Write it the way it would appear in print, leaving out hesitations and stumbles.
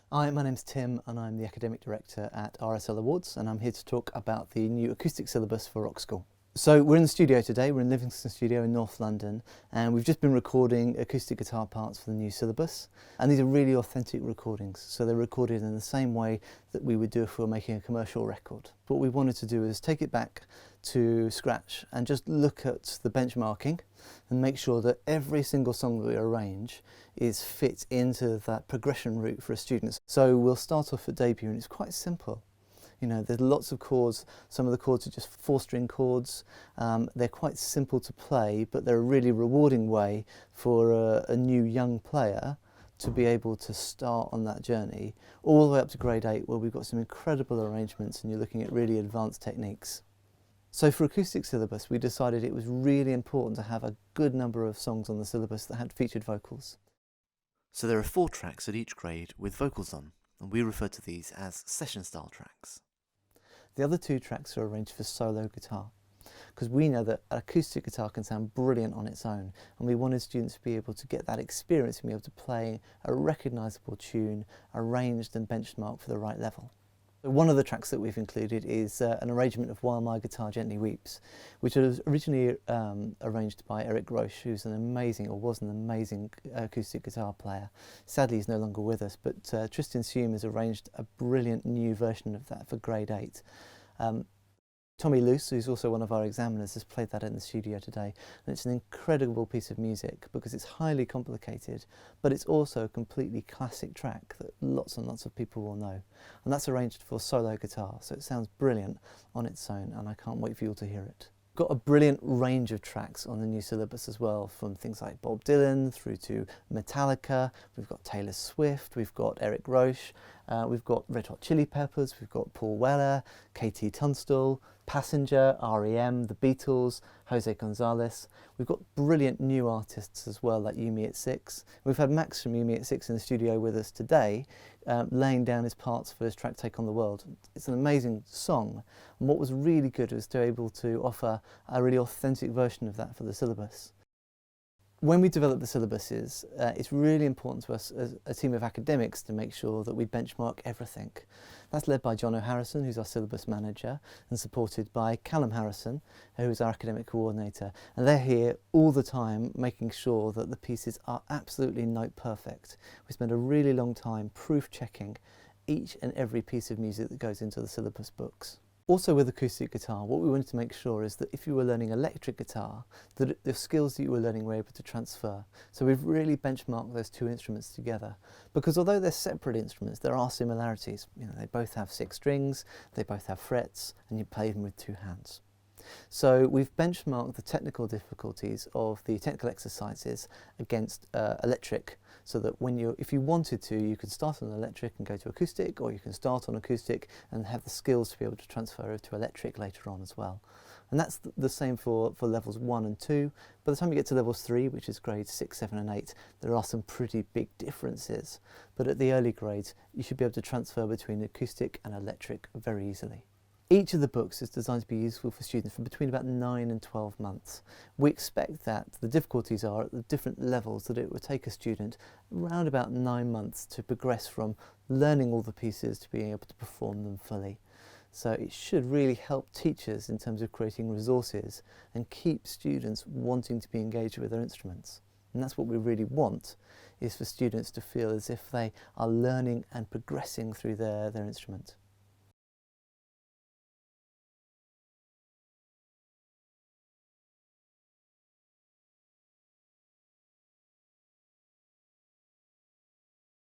Hi, my name's Tim and I'm the Academic Director at RSL Awards, and I'm here to talk about the new acoustic syllabus for Rockschool. So we're in the studio today, we're in Livingston Studio in North London, and we've just been recording acoustic guitar parts for the new syllabus. And these are really authentic recordings, so they're recorded in the same way that we would do if we were making a commercial record. What we wanted to do is take it back to scratch and just look at the benchmarking and make sure that every single song that we arrange is fit into that progression route for a student. So we'll start off at debut and it's quite simple. You know, there's lots of chords. Some of the chords are just 4-string chords. They're quite simple to play, but they're a really rewarding way for a new young player to be able to start on that journey, all the way up to grade 8, where we've got some incredible arrangements and you're looking at really advanced techniques. So for acoustic syllabus, we decided it was really important to have a good number of songs on the syllabus that had featured vocals. So there are 4 tracks at each grade with vocals on, and we refer to these as session-style tracks. The other 2 tracks are arranged for solo guitar, because we know that acoustic guitar can sound brilliant on its own, and we wanted students to be able to get that experience and be able to play a recognisable tune, arranged and benchmarked for the right level. One of the tracks that we've included is an arrangement of While My Guitar Gently Weeps, which was originally arranged by Eric Roche, who's an amazing, or was an amazing acoustic guitar player. Sadly he's no longer with us, but Tristan Sume has arranged a brilliant new version of that for grade 8. Tommy Luce, who's also one of our examiners, has played that in the studio today, and it's an incredible piece of music because it's highly complicated, but it's also a completely classic track that lots and lots of people will know. And that's arranged for solo guitar, so it sounds brilliant on its own, and I can't wait for you all to hear it. Got a brilliant range of tracks on the new syllabus as well, from things like Bob Dylan through to Metallica. We've got Taylor Swift, we've got Eric Roche, we've got Red Hot Chili Peppers, we've got Paul Weller, KT Tunstall, Passenger, REM, The Beatles, Jose Gonzalez. We've got brilliant new artists as well, like You Me at 6. We've had Max from You Me at 6 in the studio with us today, laying down his parts for his track Take on the World. It's an amazing song, and what was really good was to be able to offer a really authentic version of that for the syllabus. When we develop the syllabuses, it's really important to us as a team of academics to make sure that we benchmark everything. That's led by John O'Harrison, who's our syllabus manager, and supported by Callum Harrison, who is our academic coordinator. And they're here all the time making sure that the pieces are absolutely note perfect. We spend a really long time proof checking each and every piece of music that goes into the syllabus books. Also with acoustic guitar, what we wanted to make sure is that if you were learning electric guitar, that the skills that you were learning were able to transfer. So we've really benchmarked those 2 instruments together, because although they're separate instruments, there are similarities. You know, they both have 6 strings, they both have frets, and you play them with 2 hands. So we've benchmarked the technical difficulties of the technical exercises against electric, so that if you wanted to, you could start on electric and go to acoustic, or you can start on acoustic and have the skills to be able to transfer over to electric later on as well. And that's the same for levels 1 and 2. By the time you get to levels 3, which is grades 6, 7 and 8, there are some pretty big differences. But at the early grades, you should be able to transfer between acoustic and electric very easily. Each of the books is designed to be useful for students from between about 9 and 12 months. We expect that the difficulties are at the different levels that it would take a student around about 9 months to progress from learning all the pieces to being able to perform them fully. So it should really help teachers in terms of creating resources and keep students wanting to be engaged with their instruments. And that's what we really want, is for students to feel as if they are learning and progressing through their instrument.